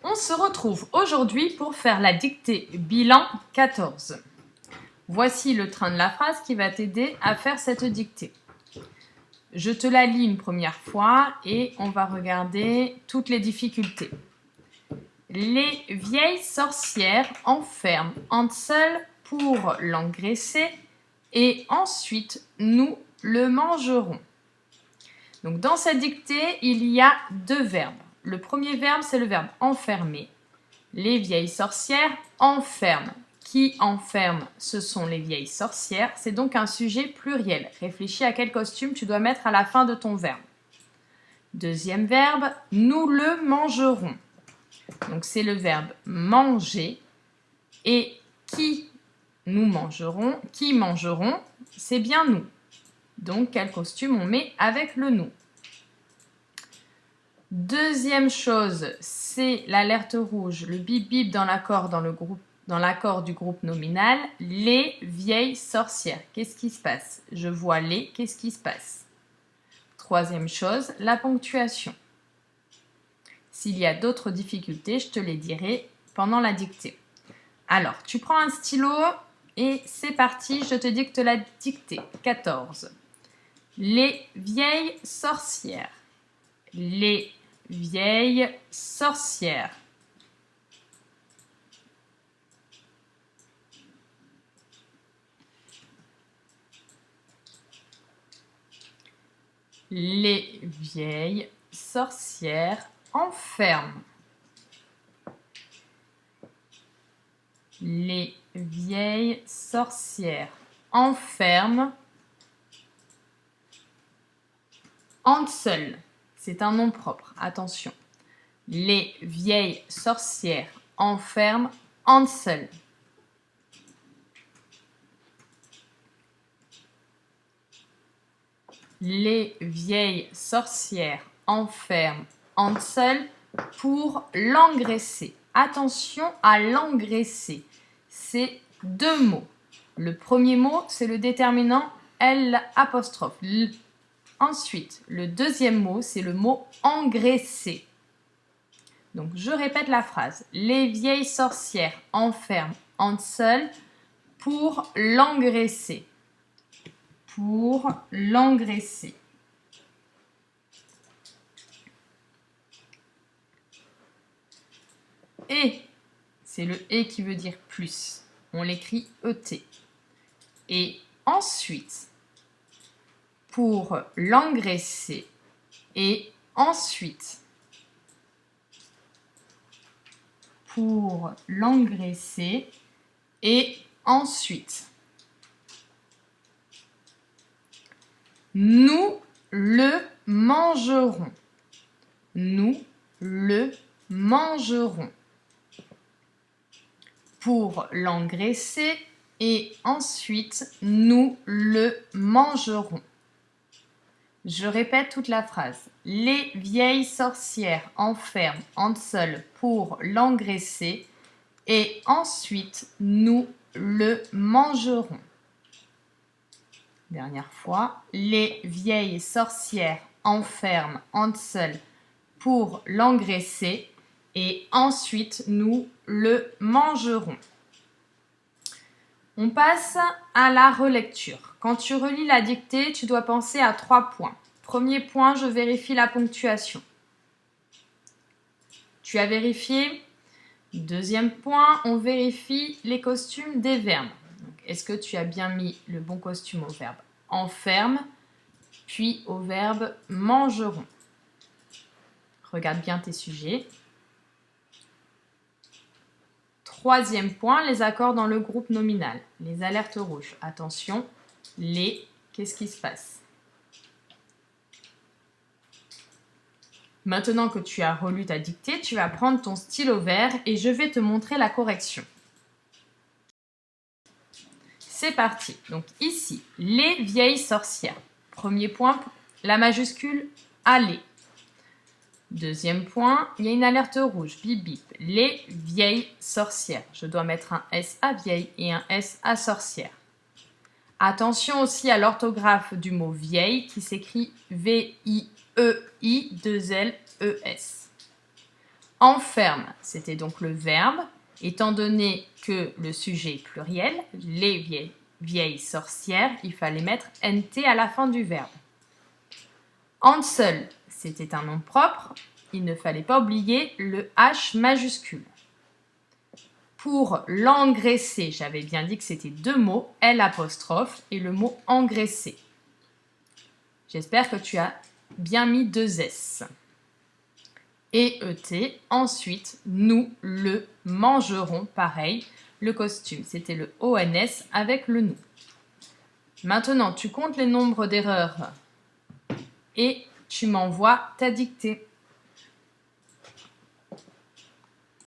On se retrouve aujourd'hui pour faire la dictée bilan 14. Voici le train de la phrase qui va t'aider à faire cette dictée. Je te la lis une première fois et on va regarder toutes les difficultés. Les vieilles sorcières enferment Hansel pour l'engraisser et ensuite nous le mangerons. Donc dans cette dictée, il y a deux verbes. Le premier verbe, c'est le verbe enfermer. Les vieilles sorcières enferment. Qui enferme? Ce sont les vieilles sorcières. C'est donc un sujet pluriel. Réfléchis à quel costume tu dois mettre à la fin de ton verbe. Deuxième verbe, nous le mangerons. Donc c'est le verbe manger. Et qui nous mangerons? Qui mangeront? C'est bien nous. Donc quel costume on met avec le nous? Deuxième chose, c'est l'alerte rouge, le bip bip dans l'accord du groupe nominal, les vieilles sorcières. Qu'est-ce qui se passe? Je vois les, qu'est-ce qui se passe? Troisième chose, la ponctuation. S'il y a d'autres difficultés, je te les dirai pendant la dictée. Alors, tu prends un stylo et c'est parti, je te dicte la dictée. 14. Les vieilles sorcières. Les vieilles sorcières. Les vieilles sorcières enferment. Les vieilles sorcières enferment Hansel. C'est un nom propre, attention. Les vieilles sorcières enferment Hansel. Les vieilles sorcières enferment Hansel pour l'engraisser. Attention à l'engraisser. C'est deux mots. Le premier mot, c'est le déterminant L'. Ensuite, le deuxième mot, c'est le mot engraisser. Donc, je répète la phrase. Les vieilles sorcières enferment Hansel pour l'engraisser. Pour l'engraisser. Et, c'est le et qui veut dire plus. On l'écrit ET. Et ensuite, pour l'engraisser. Et ensuite, pour l'engraisser. Et ensuite, nous le mangerons. Nous le mangerons. Pour l'engraisser et ensuite nous le mangerons. Je répète toute la phrase. Les vieilles sorcières enferment Hansel pour l'engraisser et ensuite nous le mangerons. Dernière fois. Les vieilles sorcières enferment Hansel pour l'engraisser et ensuite nous le mangerons. On passe à la relecture. Quand tu relis la dictée, tu dois penser à 3 points. Premier point, je vérifie la ponctuation. Tu as vérifié? Deuxième point, on vérifie les costumes des verbes. Est-ce que tu as bien mis le bon costume au verbe enferme, puis au verbe mangeront? Regarde bien tes sujets. Troisième point, les accords dans le groupe nominal. Les alertes rouges. Attention, les, qu'est-ce qui se passe? Maintenant que tu as relu ta dictée, tu vas prendre ton stylo vert et je vais te montrer la correction. C'est parti. Donc ici, les vieilles sorcières. Premier point, la majuscule aller. Deuxième point, il y a une alerte rouge, bip bip, les vieilles sorcières. Je dois mettre un S à vieille et un S à sorcière. Attention aussi à l'orthographe du mot vieille qui s'écrit V-I-E-I-2-L-E-S. Enferme, c'était donc le verbe. Étant donné que le sujet est pluriel, les vieilles sorcières, il fallait mettre NT à la fin du verbe. Hansel, c'était un nom propre. Il ne fallait pas oublier le H majuscule. Pour l'engraisser, j'avais bien dit que c'était deux mots, L' et le mot engraisser. J'espère que tu as bien mis deux S. Et ET, ensuite, nous le mangerons, pareil, le costume, c'était le ONS avec le nous. Maintenant, tu comptes les nombres d'erreurs et tu m'envoies ta dictée.